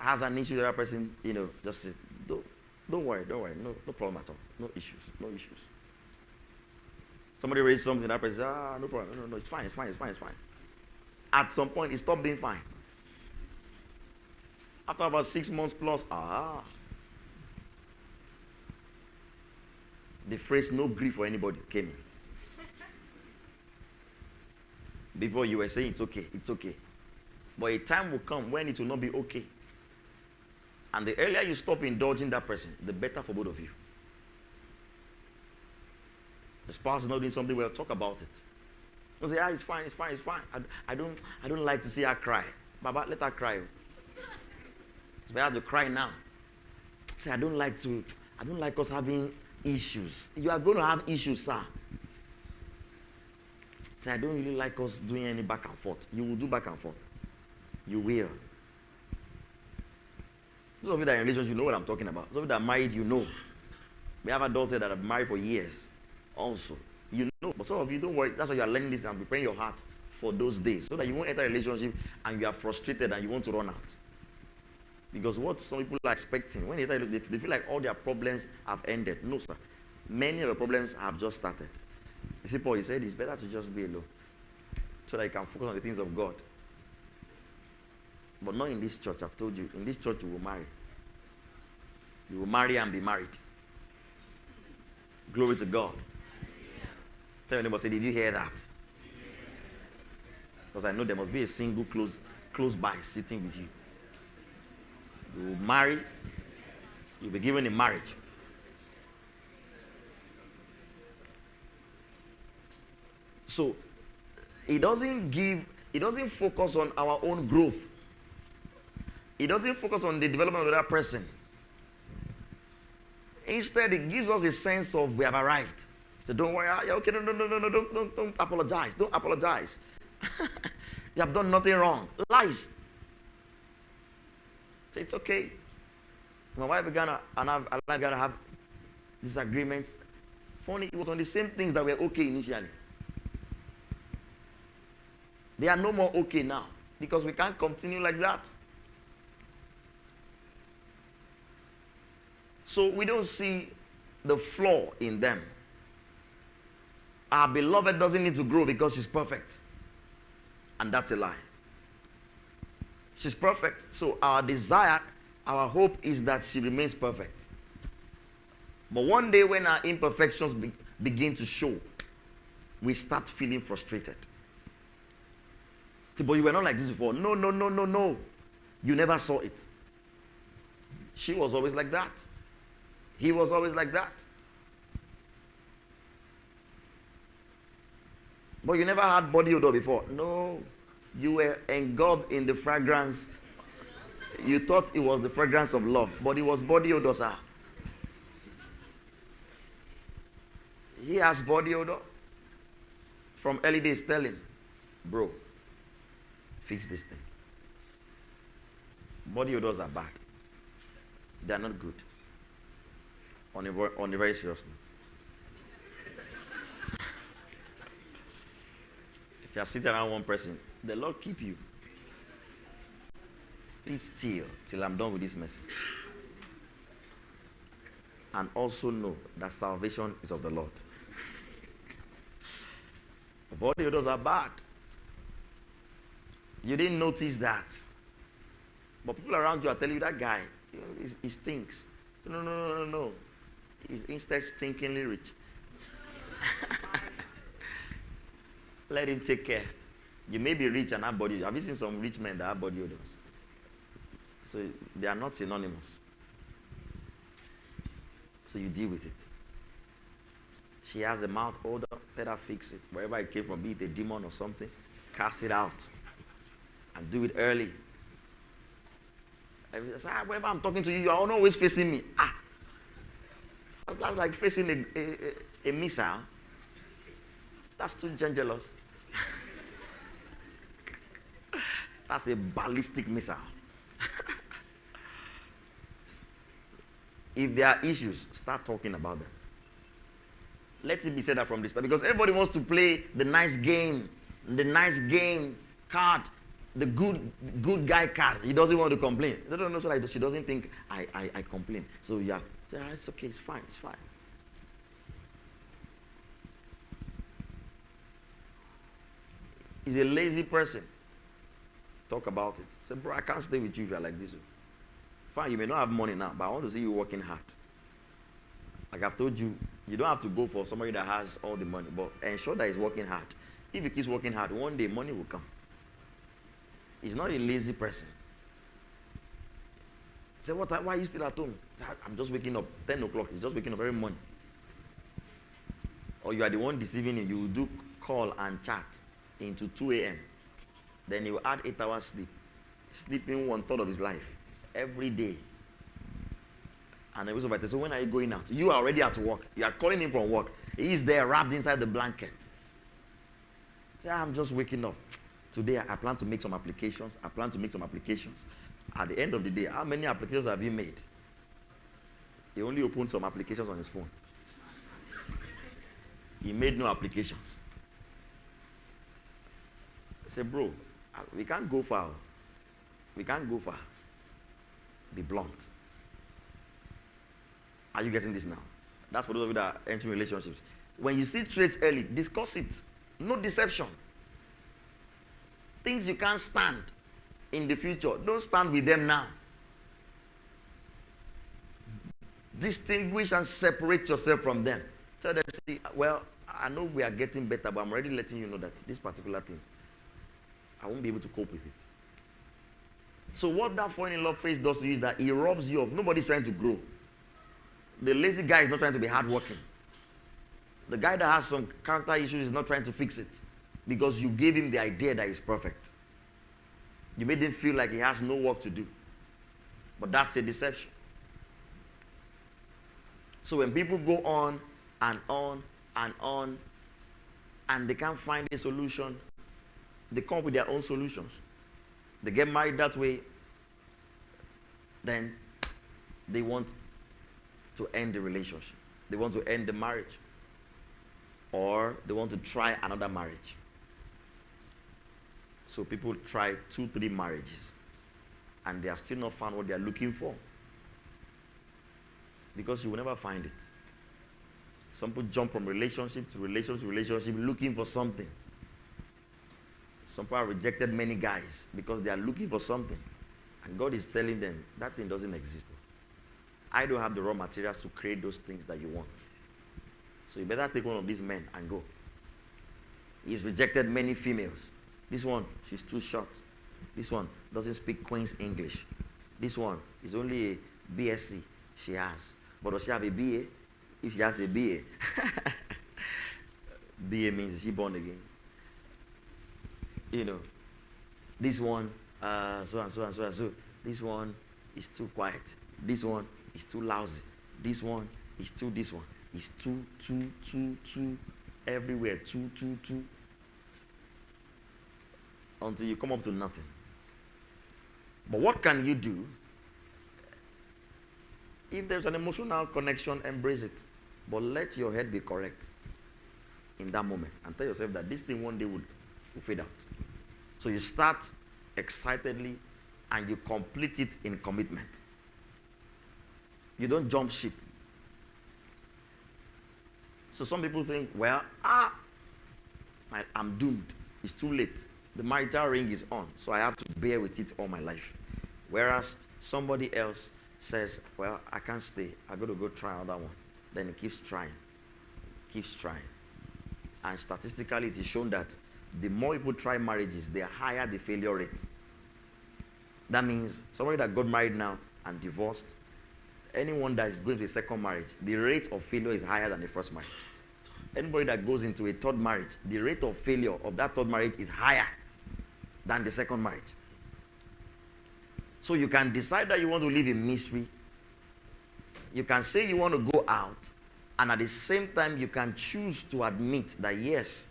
has an issue with that person, just say, don't worry, no problem at all. No issues. Somebody raised something, that person says, no problem, no, it's fine. At some point, it stopped being fine. After about 6 months plus, the phrase "no grief for anybody" came in. Before you were saying it's okay. But a time will come when it will not be okay. And the earlier you stop indulging that person, the better for both of you. The spouse is not doing something well, talk about it. Don't say, it's fine. I don't like to see her cry. Baba, let her cry. It's better to cry now. Say, I don't like us having issues. You are going to have issues, sir. Say, I don't really like us doing any back and forth. You will do back and forth. You will. Those of you that are in relationships, you know what I'm talking about. Those of you that are married, you know. We have adults here that have married for years also. You know. But some of you, don't worry. That's why you are learning this and preparing your heart for those days. So that you won't enter a relationship and you are frustrated and you want to run out. Because what some people are expecting, when they feel like all their problems have ended. No, sir. Many of the problems have just started. You see, Paul, he said it's better to just be alone. So that you can focus on the things of God. But not in this church, I've told you. In this church, you will marry. You will marry and be married. Glory to God. Tell your neighbor, say, did you hear that? Because I know there must be a single close by sitting with you. You will marry. You'll be given in marriage. So, it doesn't focus on our own growth. It doesn't focus on the development of that person. Instead, it gives us a sense of we have arrived. So don't worry, okay, no, don't apologize. Don't apologize. You have done nothing wrong. Lies. So it's okay. My wife began to have disagreements. Funny, it was on the same things that were okay initially. They are no more okay now because we can't continue like that. So we don't see the flaw in them. Our beloved doesn't need to grow because she's perfect. And that's a lie. She's perfect. So our desire, our hope is that she remains perfect. But one day when our imperfections begin to show, we start feeling frustrated. But you were not like this before. No. You never saw it. She was always like that. He was always like that. But you never had body odor before. No. You were engulfed in the fragrance. You thought it was the fragrance of love. But it was body odor, sir. He has body odor. From early days, tell him, bro, fix this thing. Body odors are bad. They are not good. On a very serious note. If you are sitting around one person, the Lord keep you. Sit still till I'm done with this message. And also know that salvation is of the Lord. Body odors are bad. You didn't notice that. But people around you are telling you that guy, he stinks. So no. He's instead stinkingly rich. Let him take care. You may be rich and have body odor. Have you seen some rich men that have body odors? So they are not synonymous. So you deal with it. She has a mouth odor, let her fix it. Wherever it came from, be it a demon or something, cast it out. And do it early. Whenever I'm talking to you, you are always facing me. That's like facing a missile. That's too dangerous. That's a ballistic missile. If there are issues, start talking about them. Let it be said that from the start. Because everybody wants to play the nice game card. the good guy card. He doesn't want to complain. No, so like she doesn't think I complain. So yeah, say, it's okay, it's fine, it's fine. He's a lazy person. Talk about it. Say, bro, I can't stay with you if you're like this. Fine, you may not have money now, but I want to see you working hard. Like I've told you, you don't have to go for somebody that has all the money, but ensure that he's working hard. If he keeps working hard, one day money will come. He's not a lazy person. Say, why are you still at home? I'm just waking up 10 o'clock. He's just waking up every morning. Or you are the one deceiving him. You will do call and chat into 2 a.m. Then he will add 8 hours sleep. Sleeping 1/3 of his life. Every day. And I was about to say, when are you going out? You are already at work. You are calling him from work. He is there wrapped inside the blanket. Say, I'm just waking up. Today, I plan to make some applications. At the end of the day, how many applications have you made? He only opened some applications on his phone. He made no applications. I say, bro, we can't go far. We can't go far. Be blunt. Are you getting this now? That's for those of you that are entering relationships. When you see traits early, discuss it. No deception. Things you can't stand in the future, don't stand with them now. Distinguish and separate yourself from them. Tell them, see, well, I know we are getting better, but I'm already letting you know that this particular thing, I won't be able to cope with it. So what that falling in love phase does to you is that it robs you of, nobody's trying to grow. The lazy guy is not trying to be hardworking. The guy that has some character issues is not trying to fix it because you gave him the idea that he's perfect. You made him feel like he has no work to do. But that's a deception. So when people go on and on and on and they can't find a solution, they come up with their own solutions. They get married that way, then they want to end the relationship. They want to end the marriage. Or they want to try another marriage. So people try 2-3 marriages and they have still not found what they are looking for. Because you will never find it. Some people jump from relationship to relationship looking for something. Some people have rejected many guys because they are looking for something. And God is telling them, that thing doesn't exist. I don't have the raw materials to create those things that you want. So you better take one of these men and go. He's rejected many females. This one, she's too short. This one doesn't speak Queen's English. This one is only a BSc she has. But does she have a BA? If she has a BA, BA means she born again. You know, this one, so and so and so and so. This one is too quiet. This one is too lousy. This one is too this one. It's too, everywhere, too. Until you come up to nothing. But what can you do? If there's an emotional connection, embrace it. But let your head be correct in that moment. And tell yourself that this thing one day will fade out. So you start excitedly and you complete it in commitment. You don't jump ship. So some people think, well, I'm doomed. It's too late. The marital ring is on, so I have to bear with it all my life. Whereas somebody else says, well, I can't stay. I got to go try another one. Then he keeps trying. And statistically, it is shown that the more people try marriages, the higher the failure rate. That means somebody that got married now and divorced, anyone that is going to a second marriage, the rate of failure is higher than the first marriage. Anybody that goes into a third marriage, the rate of failure of that third marriage is higher than the second marriage. So you can decide that you want to live in mystery. You can say you want to go out, and at the same time you can choose to admit that yes,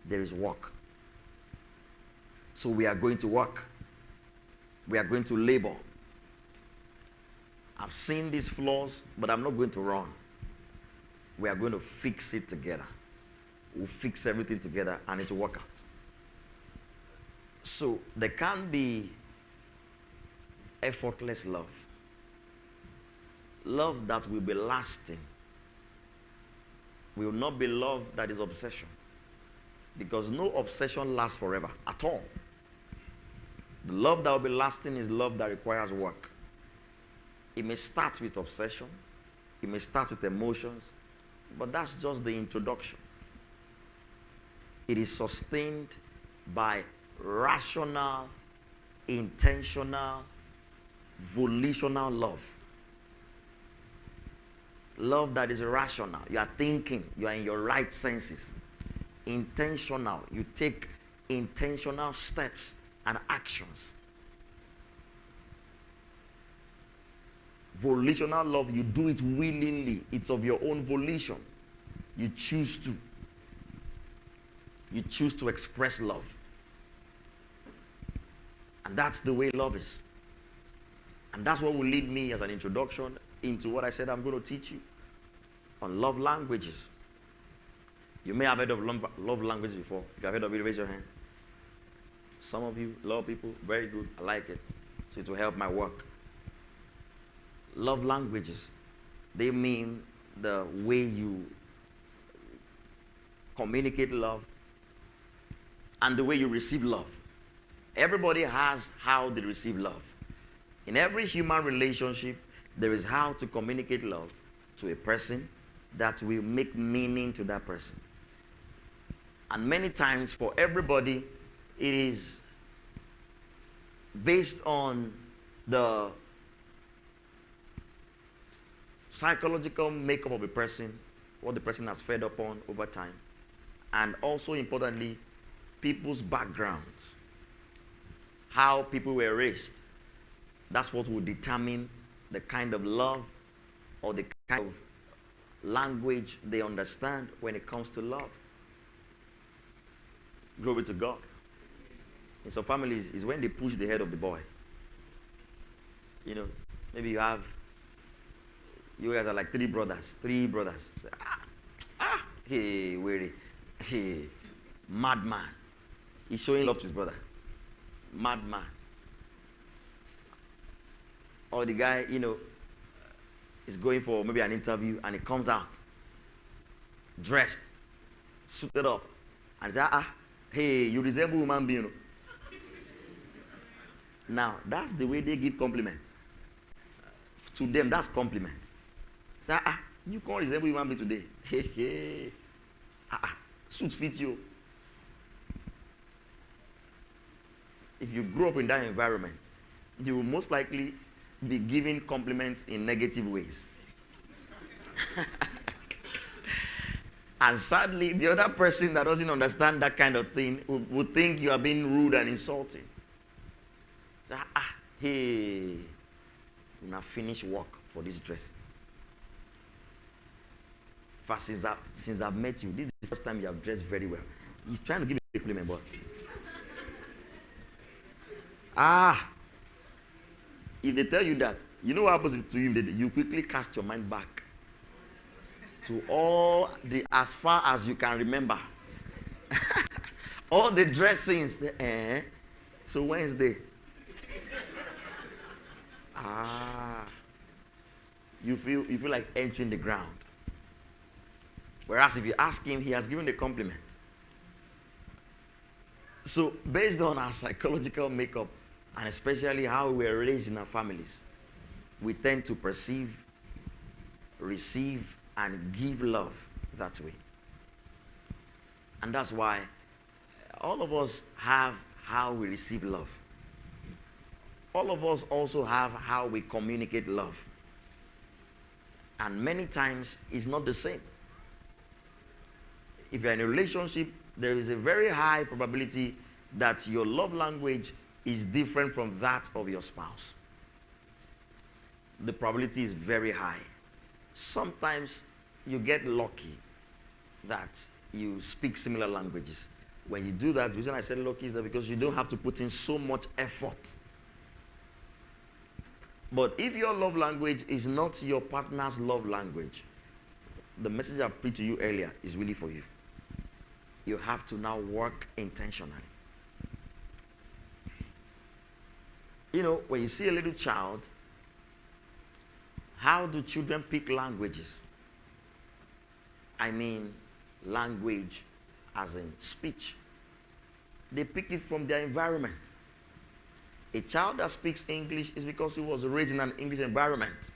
there is work. So we are going to work. We are going to labor. I've seen these flaws, but I'm not going to run. We are going to fix it together. We'll fix everything together and it will work out. So there can be effortless love. Love that will be lasting. Will not be love that is obsession. Because no obsession lasts forever at all. The love that will be lasting is love that requires work. It may start with obsession. It may start with emotions. But that's just the introduction. It is sustained by rational, intentional, volitional love. Love that is rational. You are thinking. You are in your right senses. Intentional. You take intentional steps and actions. Volitional love, you do it willingly. It's of your own volition. You choose to. You choose to express love. And that's the way love is. And that's what will lead me as an introduction into what I said I'm going to teach you on love languages. You may have heard of love language before. If you have heard of it, raise your hand. Some of you love people. Very good. I like it. So it will help my work. Love languages. They mean the way you communicate love and the way you receive love. Everybody has how they receive love. In every human relationship, there is how to communicate love to a person that will make meaning to that person. And many times for everybody, it is based on the psychological makeup of a person, what the person has fed upon over time, and also importantly, people's backgrounds, how people were raised. That's what will determine the kind of love or the kind of language they understand when it comes to love. Glory to God. In some families, it's when they push the head of the boy. You know, maybe you guys are like three brothers. Say, hey, weary, hey, madman. He's showing love to his brother. Madman. Or the guy, you know, is going for maybe an interview and he comes out dressed, suited up, and says, hey, you resemble human being. Now, that's the way they give compliments. To them, that's compliment. Say, you can't resemble human being today. Hey. Suit fits you. If you grow up in that environment, you will most likely be giving compliments in negative ways. And sadly, the other person that doesn't understand that kind of thing would think you are being rude and insulting. Say, hey, you now finish work for this dress. First, since I've met you, this is the first time you have dressed very well. He's trying to give you a compliment, but if they tell you that, you know what happens to you? You quickly cast your mind back to as far as you can remember. All the dressings. So Wednesday. You feel like entering the ground. Whereas if you ask him, he has given the compliment. So based on our psychological makeup, and especially how we were raised in our families, we tend to perceive, receive, and give love that way. And that's why all of us have how we receive love. All of us also have how we communicate love. And many times it's not the same. If you're in a relationship, there is a very high probability that your love language is different from that of your spouse. The probability is very high. Sometimes you get lucky that you speak similar languages. When you do that, the reason I said lucky is that because you don't have to put in so much effort. But if your love language is not your partner's love language, the message I preached to you earlier is really for you. You have to now work intentionally. You know, when you see a little child, how do children pick languages? I mean, language as in speech. They pick it from their environment. A child that speaks English is because he was raised in an English environment.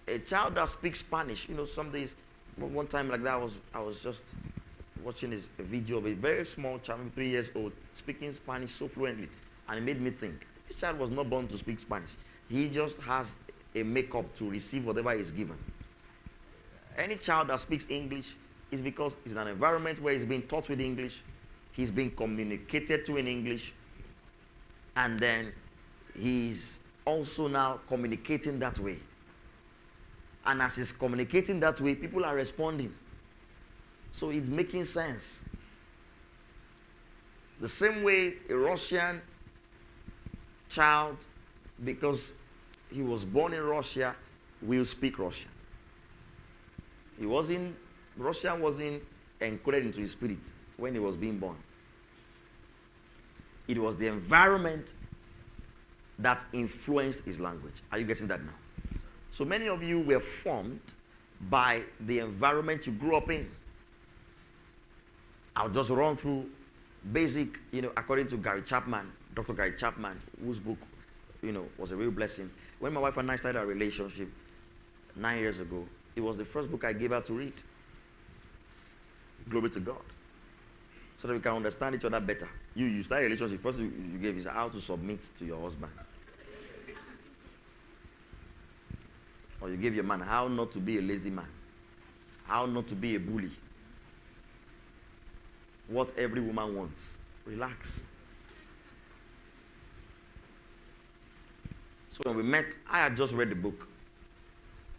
A child that speaks Spanish, you know, some days, one time like that, I was just watching a video of a very small child, 3 years old, speaking Spanish so fluently, and it made me think, this child was not born to speak Spanish. He just has a makeup to receive whatever is given. Any child that speaks English is because he's in an environment where he's being taught with English, he's being communicated to in English, and then he's also now communicating that way. And as he's communicating that way, people are responding. So it's making sense. The same way a Russian child, because he was born in Russia, will speak Russian. Russian wasn't encoded into his spirit when he was being born. It was the environment that influenced his language. Are you getting that now? So many of you were formed by the environment you grew up in. I'll just run through basic, according to Gary Chapman, Dr. Gary Chapman, whose book, was a real blessing. When my wife and I started our relationship 9 years ago, it was the first book I gave her to read. Glory to God. So that we can understand each other better. You start a relationship, first you gave is how to submit to your husband. Or you gave your man how not to be a lazy man. How not to be a bully. What every woman wants. Relax. So when we met, I had just read the book.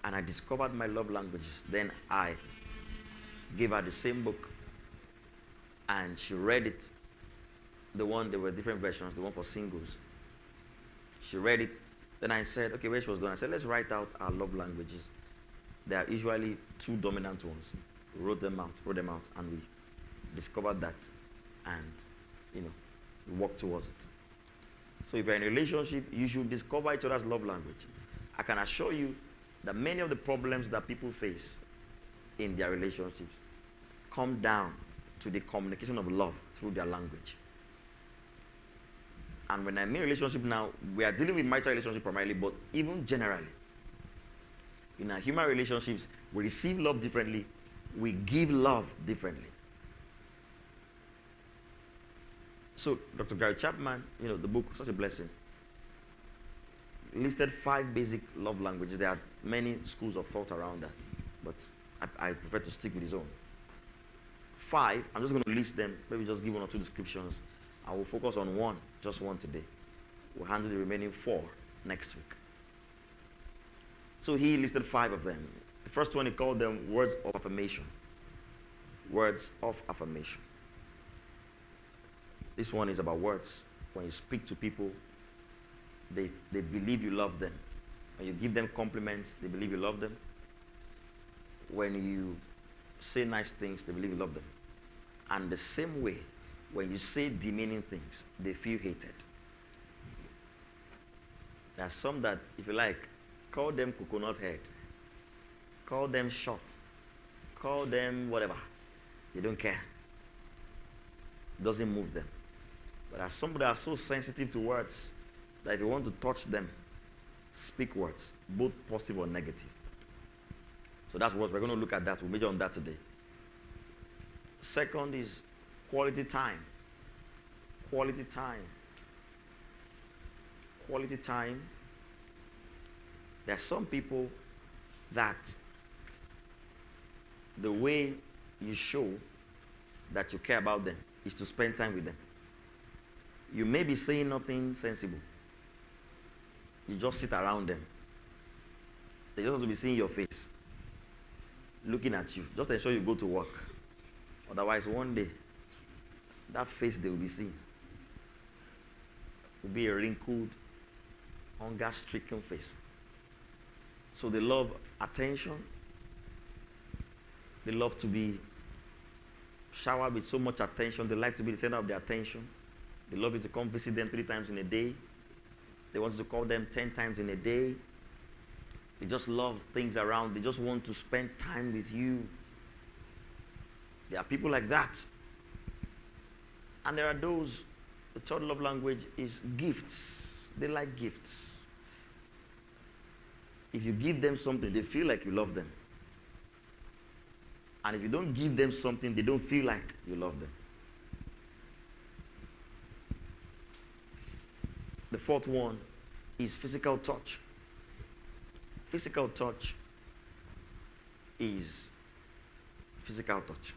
And I discovered my love languages. Then I gave her the same book. And she read it. There were different versions, the one for singles. She read it. Then I said, okay, when she was done, I said, let's write out our love languages. There are usually 2 dominant ones. We wrote them out, and we discovered that. And, we worked towards it. So if you're in a relationship, you should discover each other's love language. I can assure you that many of the problems that people face in their relationships come down to the communication of love through their language. And when I mean relationship now, we are dealing with marital relationship primarily, but even generally. In our human relationships, we receive love differently, we give love differently. So Dr. Gary Chapman, the book, such a blessing, listed 5 basic love languages. There are many schools of thought around that, but I prefer to stick with his own. 5, I'm just going to list them, maybe just give 1 or 2 descriptions. I will focus on one, just one today. We'll handle the remaining 4 next week. So he listed 5 of them. The first one, he called them words of affirmation. Words of affirmation. This one is about words. When you speak to people, they believe you love them. When you give them compliments, they believe you love them. When you say nice things, they believe you love them. And the same way, when you say demeaning things, they feel hated. There are some that, if you like, call them coconut head, call them short, call them whatever. They don't care. It doesn't move them. But there are some that are so sensitive to words that if you want to touch them, speak words, both positive or negative. So that's what we're going to look at that. We'll major on that today. Second is quality time. Quality time. Quality time. There are some people that the way you show that you care about them is to spend time with them. You may be saying nothing sensible. You just sit around them. They just want to be seeing your face, looking at you. Just ensure you go to work. Otherwise, one day, that face they will be seeing will be a wrinkled, hunger-stricken face. So they love attention. They love to be showered with so much attention. They like to be the center of their attention. They love you to come visit them 3 times in a day. They want you to call them 10 times in a day. They just love things around. They just want to spend time with you. There are people like that. And there are those, the third love language is gifts. They like gifts. If you give them something, they feel like you love them. And if you don't give them something, they don't feel like you love them. The fourth one is physical touch. Physical touch is physical touch.